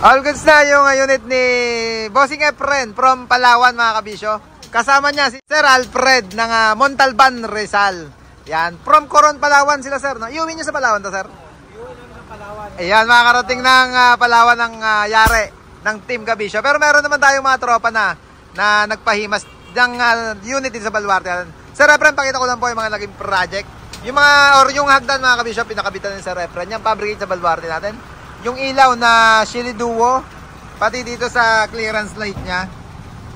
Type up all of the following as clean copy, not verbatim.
All goods na yung unit ni Bossing Efren from Palawan mga kabisyo. Kasama niya si Sir Alfred ng Montalban, Rizal. Yan, from Coron, Palawan sila sir. No? Iuwi niyo sa Palawan to sir? Iuwi namin ng Palawan. Ayan, makakarating ng Palawan ng yare ng Team Kabisyo. Pero meron naman tayong mga tropa na nagpahimas ng unit din sa Baluarte. Sir Efren, pakita ko lang po yung mga naging project. Yung yung hagdan mga kabisyo, pinakabitan ni Sir Efren. Yung fabricate sa Baluarte natin. Yung ilaw na Shili Duo, pati dito sa clearance light niya.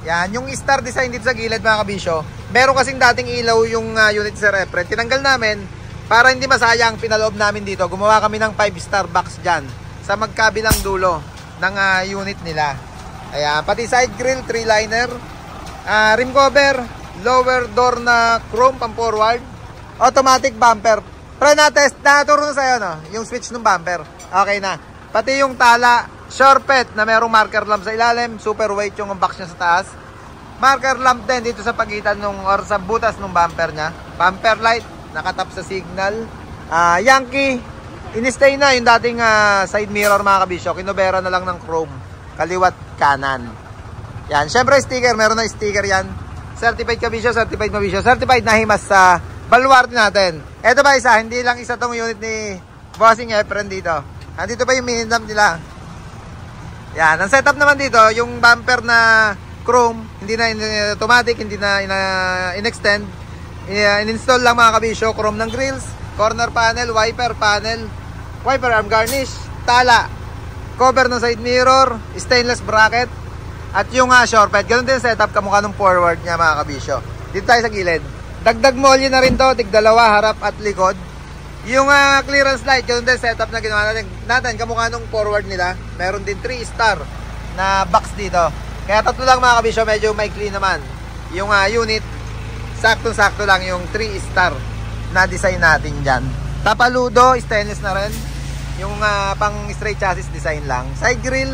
Yan, yung star design dito sa gilid mga kabisyo. Meron kasing dating ilaw yung unit ni Sir Efren. Tinanggal namin para hindi masayang pinaloob namin dito. Gumawa kami ng 5-star box dyan sa magkabilang dulo ng unit nila. Ayan, pati side grill, 3-liner, rim cover, lower door na chrome pang forward, automatic bumper. Pre na-test, naturo na sa'yo no? Yung switch ng bumper. Okay na. Pati yung tala, Shorepet na merong marker lamp sa ilalim, super weight yung box niya sa taas. Marker lamp din dito sa pagitan or sa butas ng bumper niya. Bumper light, nakatap sa signal. Yankee, in-stay na yung dating side mirror mga kabisyo. Kinobera na lang ng chrome, kaliwat kanan. Yan, syempre sticker, meron na sticker yan. Certified kabisyo, certified mabisyo, certified na himas sa Baluarte natin. Ito ba isa, hindi lang isa tong unit ni Bossing Efren dito. Andito pa yung minimum nila. Yan, ang setup naman dito, yung bumper na chrome, hindi na automatic, hindi na in-extend. In-install lang mga kabisyo, chrome ng grills, corner panel, wiper arm garnish, tala, cover ng side mirror, stainless bracket, at yung Shorepet. Ganun din setup, kamukha ng forward niya mga kabisyo. Dito tayo sa gilid. Dagdag molly na rin to, tig-dalawa, harap at likod. Yung clearance light, ganun din setup na ginawa natin kamukha nung forward nila. Meron din 3-star na box dito. Kaya tatlo lang mga kabisyo, medyo maikli naman. Yung unit, sakto-sakto lang yung 3-star na design natin dyan. Tapaludo, stainless na rin. Yung pang straight chassis design lang. Side grill,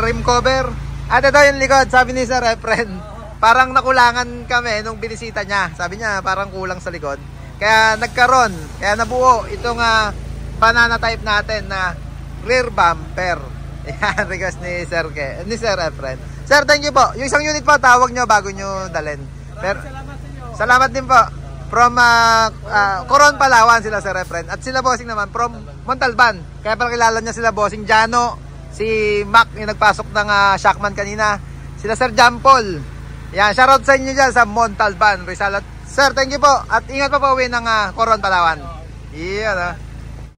rim cover. At ito yung likod, sabi ni Sir Efren, parang nakulangan kami nung binisita niya. Sabi niya, parang kulang sa likod. Kaya nagkaroon, kaya nabuo itong banana type natin na rear bumper. Yan, request ni Sir Efren. Sir, thank you po. Yung isang unit po, tawag nyo bago nyo dalhin. Pero, salamat din po. From Coron, Palawan sila Sir Efren. At sila Bossing naman from Montalban. Kaya pala kilala niya sila Bossing Jano, si Mac yung nagpasok ng Shockman kanina, sila Sir John Paul. Yan, shoutout sa inyo dyan sa Montalban, Rizal. Sir, thank you po. At ingat pa po uwi ng Coron, Palawan. Iyan